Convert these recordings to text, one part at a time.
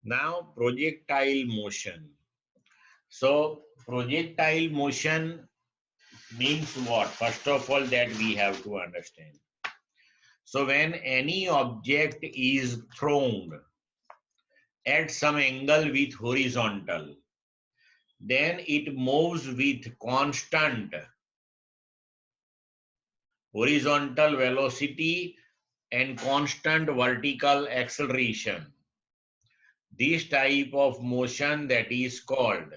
Now projectile motion. So projectile motion means what? First of all, that we have to understand. So when any object is thrown at some angle with horizontal, then it moves with constant horizontal velocity and constant vertical acceleration. This type of motion that is called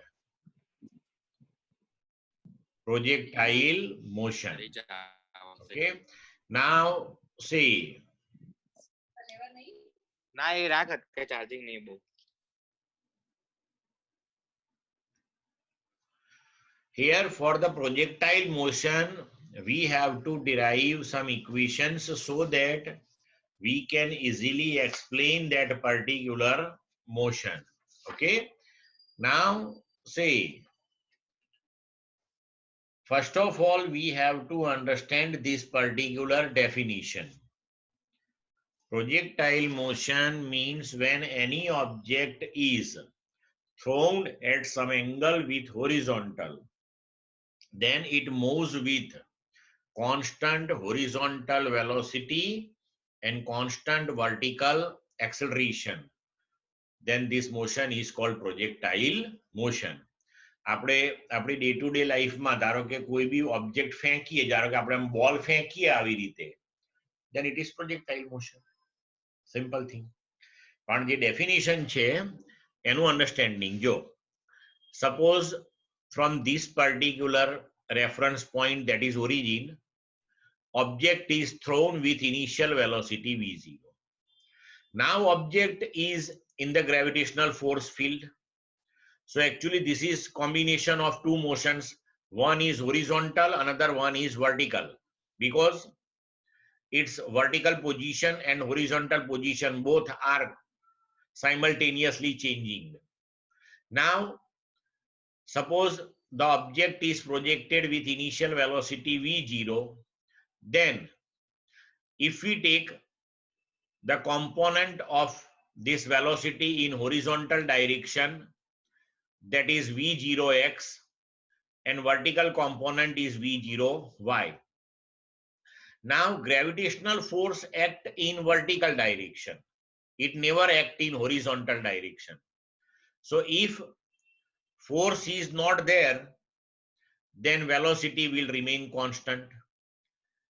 projectile motion. Okay. Now see. Here for the projectile motion, we have to derive some equations so that we can easily explain that particular motion. Okay. Now say, first of all, we have to understand this particular definition. Projectile motion means when any object is thrown at some angle with horizontal, then it moves with constant horizontal velocity and constant vertical acceleration. Then this motion is called projectile motion. આપણે આપણી day to day લાઈફમાં ધારો કે કોઈ બી object ફેંકીએ, ધારો કે આપણે બોલ ફેંકીએ આવી રીતે, then it is projectile motion. Simple thing. પણ જે ડેફિનેશન છે એનું અન્ડરસ્ટેન્ડિંગ જો, suppose from this particular reference point, that is origin, object is thrown with initial velocity v0. Now object is in the gravitational force field. So actually this is combination of two motions. One is horizontal, another one is vertical, because its vertical position and horizontal position both are simultaneously changing. Now suppose the object is projected with initial velocity v0, then if we take the component of this velocity in horizontal direction, that is v0x, and vertical component is v0y. Now gravitational force act in vertical direction. It never act in horizontal direction. So if force is not there, then velocity will remain constant.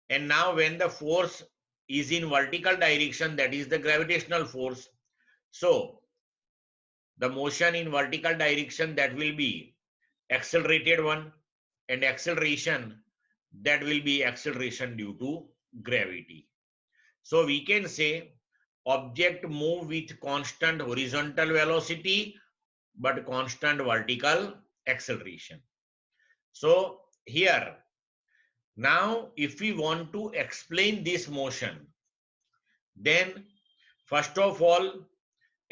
And now when the force is in vertical direction, that is the gravitational force, so the motion in vertical direction, that will be accelerated one, and acceleration, that will be acceleration due to gravity. So we can say object move with constant horizontal velocity but constant vertical acceleration. So here, now if we want to explain this motion, then first of all,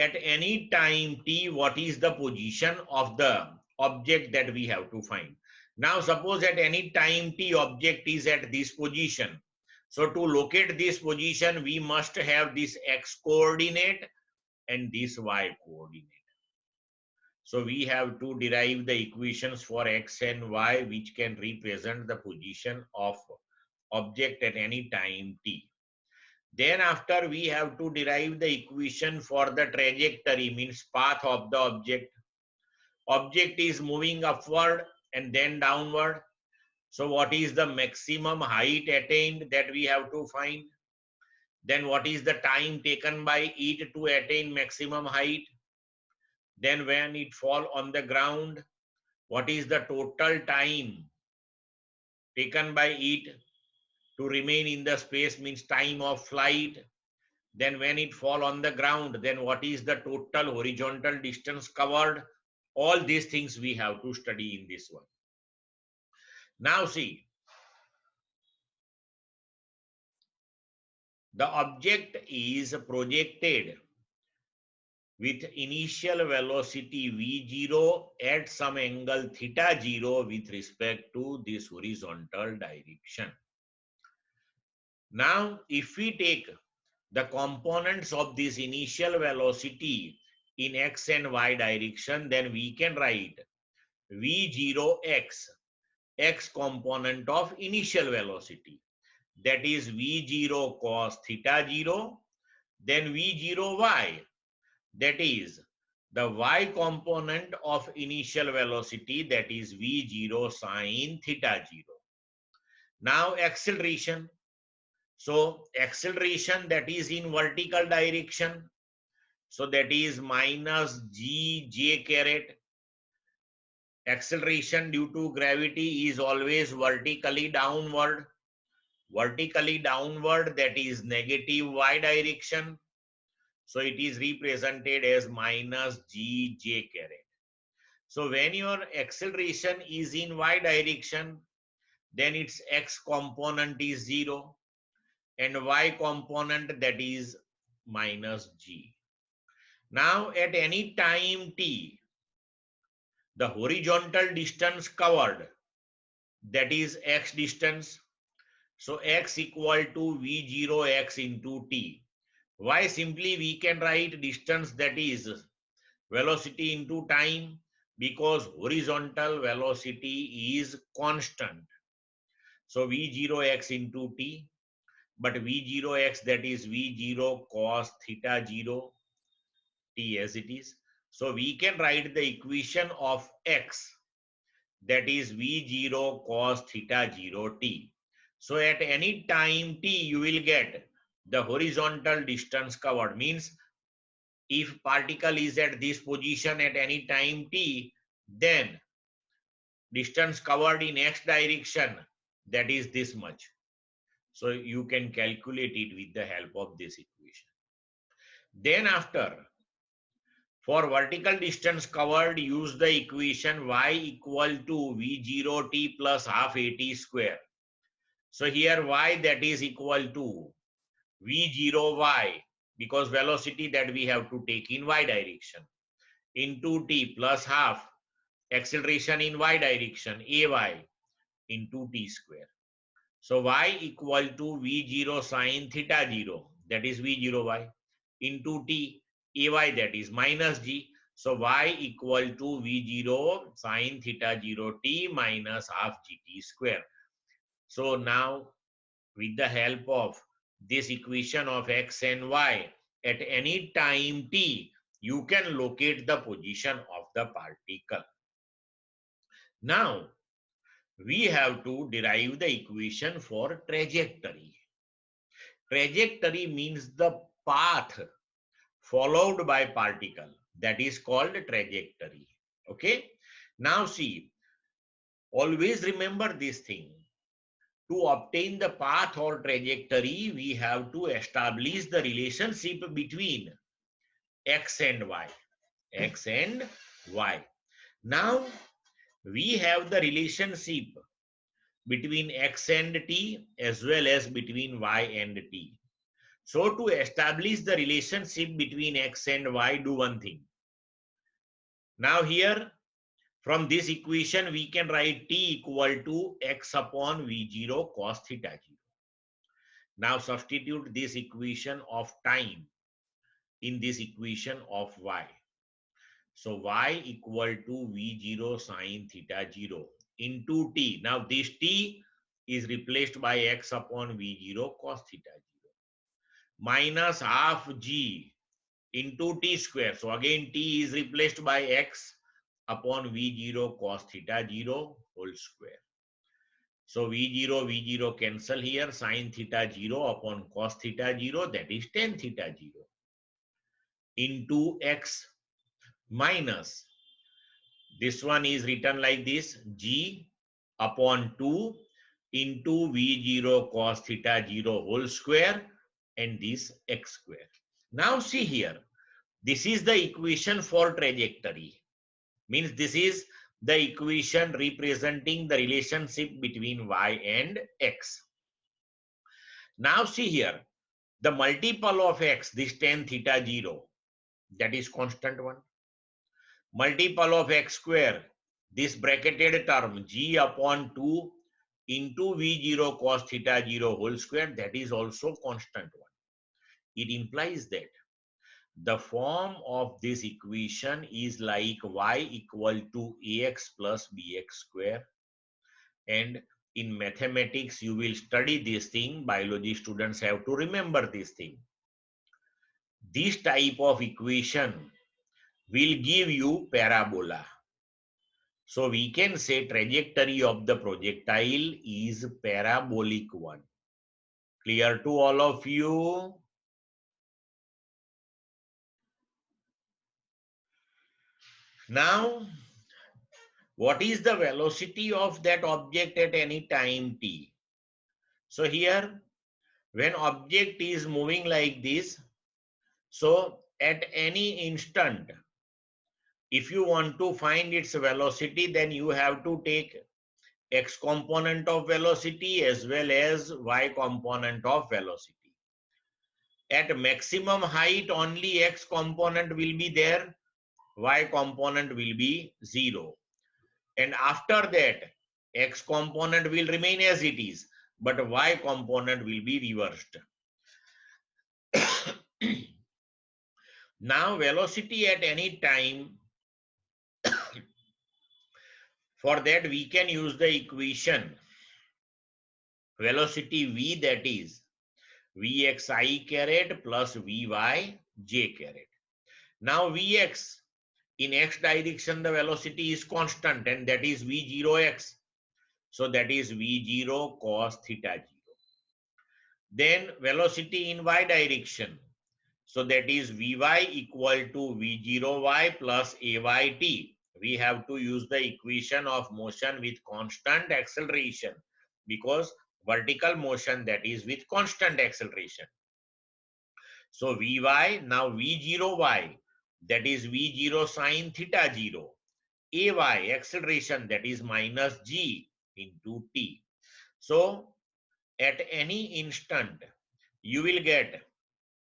at any time t, what is the position of the object that we have to find. Now suppose at any time t object is at this position. So to locate this position, we must have this x coordinate and this y coordinate. So we have to derive the equations for x and y, which can represent the position of object at any time t. Then after, we have to derive the equation for the trajectory, means path of the object. Object is moving upward and then downward. So what is the maximum height attained, that we have to find. Then what is the time taken by it to attain maximum height. Then when it fall on the ground, what is the total time taken by it to remain in the space, means time of flight. Then when it fall on the ground, then what is the total horizontal distance covered. All these things we have to study in this one. Now see, the object is projected with initial velocity v0 at some angle theta 0 with respect to this horizontal direction. Now if we take the components of this initial velocity in x and y direction, then we can write v0x, x component of initial velocity, that is v0 cos theta 0, then v0y, that is the y component of initial velocity, that is v0 sine theta 0. Now acceleration. So acceleration, that is in vertical direction. So that is minus g j caret. Acceleration due to gravity is always vertically downward. Vertically downward, that is negative y direction. So it is represented as minus g j caret. So when your acceleration is in y direction, then its x component is 0 and y component, that is minus g. Now at any time t, the horizontal distance covered, that is x distance. So x equal to v0x into t. Why? Simply we can write distance, that is velocity into time, because horizontal velocity is constant. So v0x into t, but v0x, that is v0 cos theta 0 t as it is. So we can write the equation of x, that is v0 cos theta 0 t. So at any time t, you will get the horizontal distance covered. Means if particle is at this position at any time t, then distance covered in x direction, that is this much. So you can calculate it with the help of this equation. Then after, for vertical distance covered, use the equation y equal to v0 t plus half at square. So here y, that is equal to v0 y, because velocity that we have to take in y direction, into t plus half acceleration in y direction, ay, into t square. So y equal to v0 sine theta 0, that is v0y, into t, ay, that is minus g. So y equal to v0 sine theta 0 t minus half gt square. So now with the help of this equation of x and y, at any time t, you can locate the position of the particle. Now we have to derive the equation for trajectory. Trajectory means the path followed by particle, that is called trajectory. Okay. Now see, always remember this thing. To obtain the path or trajectory, we have to establish the relationship between x and y. X and y. Now we have the relationship between x and t as well as between y and t. So to establish the relationship between x and y, do one thing. Now here, from this equation, we can write t equal to x upon v0 cos theta 0. Now substitute this equation of time in this equation of y. So y equal to v0 sine theta 0 into t. Now this t is replaced by x upon v0 cos theta 0 minus half g into t square. So again t is replaced by x upon v0 cos theta 0 whole square. So v0 cancel here, sin theta 0 upon cos theta 0, that is tan theta 0 into x minus, this one is written like this, g upon 2 into v0 cos theta 0 whole square and this x square. Now see here, this is the equation for trajectory. Means this is the equation representing the relationship between y and x. Now see here, the multiple of x, this tan theta 0, that is constant one. Multiple of x square, this bracketed term g upon 2 into v0 cos theta 0 whole square, that is also constant one. It implies that The form of this equation is like y equal to ax plus bx square. And in mathematics, you will study this thing. Biology students have to remember this thing. This type of equation will give you parabola. So we can say trajectory of the projectile is parabolic one. Clear to all of you? Now, what is the velocity of that object at any time t? So here, when object is moving like this, so at any instant, if you want to find its velocity, then you have to take x component of velocity as well as y component of velocity. At maximum height, only x component will be there, y component will be 0. And after that, x component will remain as it is, but y component will be reversed. Now, velocity at any time, for that we can use the equation velocity v, that is vxi caret plus vy j caret. Now vx, in x direction the velocity is constant, and that is v0x. So that is v0 cos theta 0. Then velocity in y direction. So that is vy equal to v0y plus ayt. We have to use the equation of motion with constant acceleration, because vertical motion, that is with constant acceleration. So vy, now v0y, that is v0 sine theta 0. Ay, acceleration, that is minus g into t. So at any instant, you will get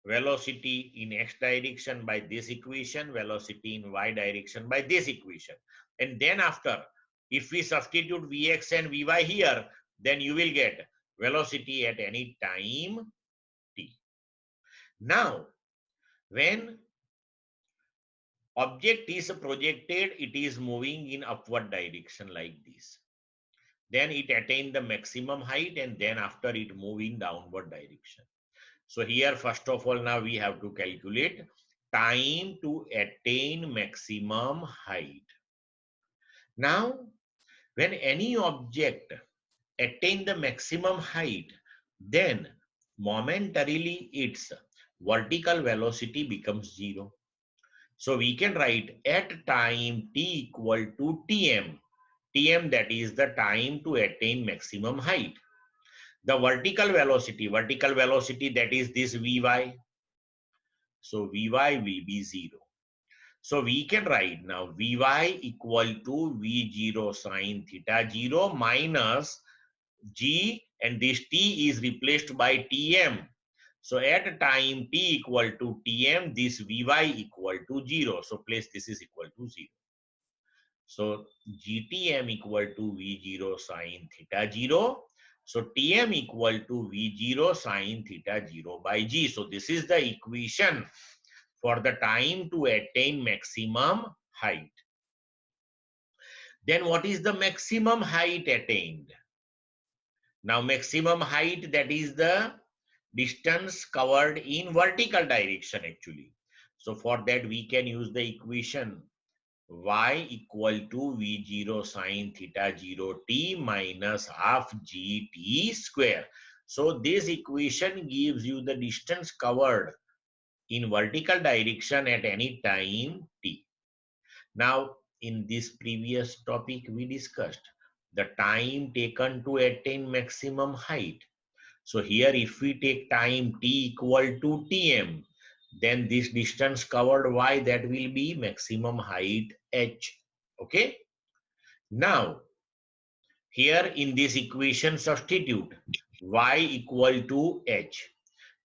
velocity in x direction by this equation, velocity in y direction by this equation. And then after, if we substitute vx and vy here, then you will get velocity at any time t. Now, when object is projected, it is moving in upward direction like this. Then it attains the maximum height, and then after it move in downward direction. So here, first of all, now we have to calculate time to attain maximum height. Now, when any object attain the maximum height, then momentarily its vertical velocity becomes 0. So we can write at time t equal to tm. Tm, that is the time to attain maximum height. The vertical velocity that is this vy. So vy will be 0. So we can write now vy equal to v0 sine theta 0 minus g, and this t is replaced by tm. So at time t equal to tm, this vy equal to 0. So place this is equal to 0. So gtm equal to v0 sine theta 0. So tm equal to v0 sine theta 0 by g. So this is the equation for the time to attain maximum height. Then what is the maximum height attained? Now maximum height, that is the distance covered in vertical direction actually. So for that we can use the equation y equal to v0 sine theta 0 t minus half gt square. So this equation gives you the distance covered in vertical direction at any time t. Now, in this previous topic, we discussed the time taken to attain maximum height. So here, if we take time t equal to tm, then this distance covered y, that will be maximum height h. Okay. Now, here in this equation, substitute y equal to h.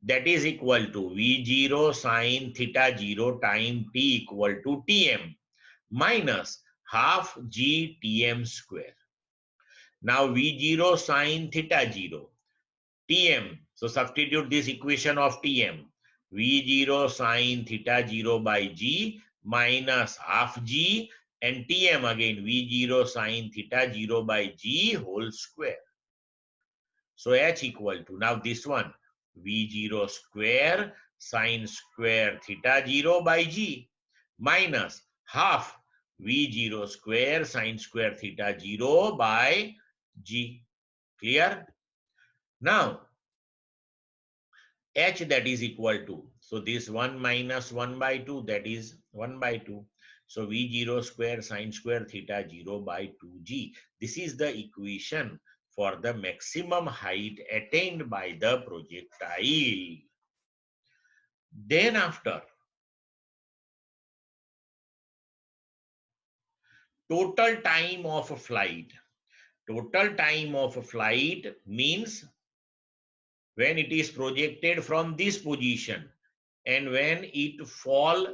That is equal to v0 sine theta 0 time t equal to tm minus half g tm square. Now v0 sine theta 0 tm. So substitute this equation of tm. V0 sine theta 0 by G minus half G, and Tm again V0 sine theta 0 by G whole square. So H equal to, now this one, V0 square sine square theta 0 by G minus half V0 square sine square theta 0 by G. Clear? Now, H, that is equal to, so this 1 minus 1 by 2, that is 1 by 2. So V0 square sine square theta 0 by 2G. This is the equation for the maximum height attained by the projectile. Then after, total time of flight. Total time of flight means when it is projected from this position and when it fall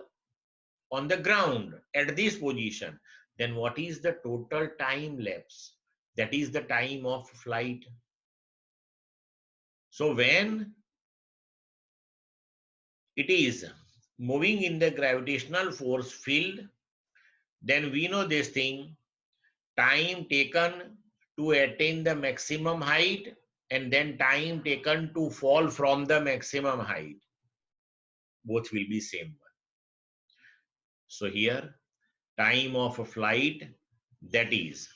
on the ground at this position, then what is the total time lapse? That is the time of flight. So when it is moving in the gravitational force field, then we know this thing, time taken to attain the maximum height and then time taken to fall from the maximum height, both will be same one. So here, time of flight, that is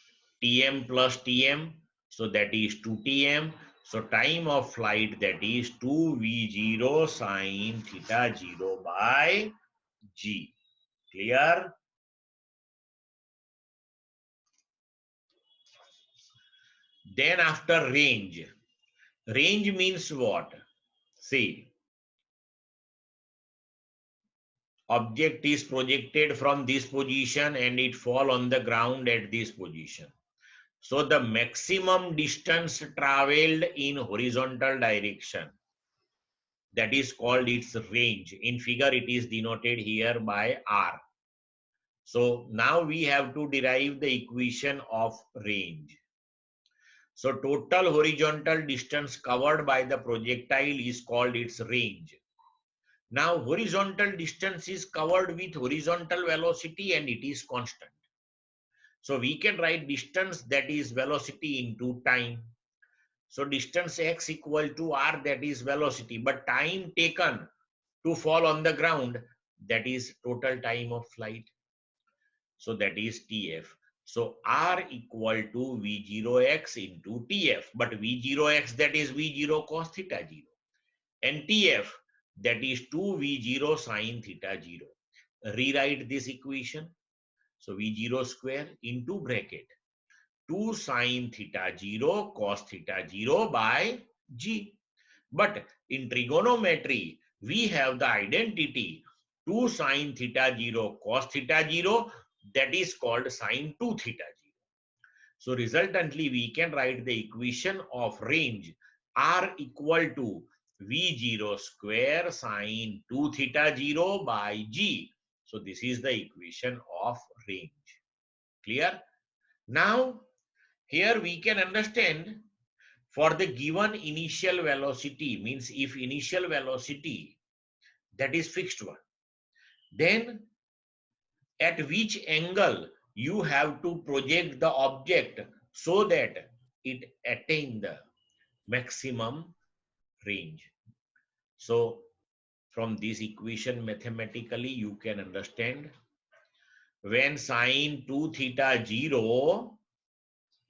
Tm plus Tm, so that is 2Tm. So time of flight, that is 2V0 sine theta 0 by G. Clear? Then after range. Range means what? See, object is projected from this position and it fall on the ground at this position. So the maximum distance traveled in horizontal direction, that is called its range. In figure, it is denoted here by R. So now we have to derive the equation of range. So total horizontal distance covered by the projectile is called its range. Now horizontal distance is covered with horizontal velocity and it is constant. So we can write distance, that is velocity, into time. So distance x equal to r, that is velocity, but time taken to fall on the ground, that is total time of flight. So that is TF. So R equal to V0x into TF, but V0x, that is V0 cos theta 0, and TF, that is 2V0 sine theta 0. Rewrite this equation. So V0 square into bracket 2 sine theta 0 cos theta 0 by G. But in trigonometry, we have the identity 2 sine theta 0 cos theta 0, that is called sine 2 theta 0. So resultantly, we can write the equation of range R equal to V0 square sine 2 theta 0 by G. So this is the equation of range. Clear? Now, here we can understand, for the given initial velocity, means if initial velocity, that is fixed one, then at which angle you have to project the object so that it attain the maximum range. So from this equation, mathematically you can understand, when sine 2 theta 0,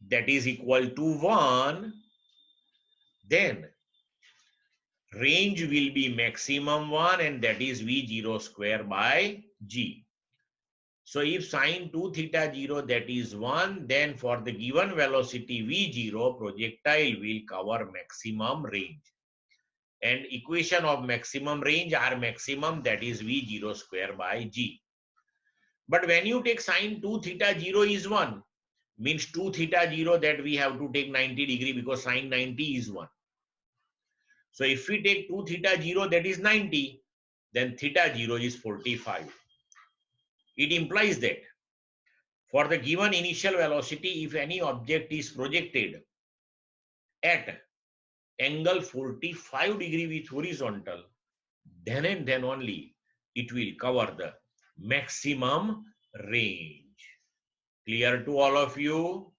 that is equal to 1, then range will be maximum 1, and that is V0 square by G. So if sine 2 theta 0, that is 1, then for the given velocity V0, projectile will cover maximum range. And equation of maximum range, R maximum, that is V0 square by G. But when you take sine 2 theta 0 is 1, means 2 theta 0, that we have to take 90 degree because sine 90 is 1. So if we take 2 theta 0, that is 90, then theta 0 is 45. It implies that for the given initial velocity, if any object is projected at angle 45 degree with horizontal, then and then only it will cover the maximum range. Clear to all of you?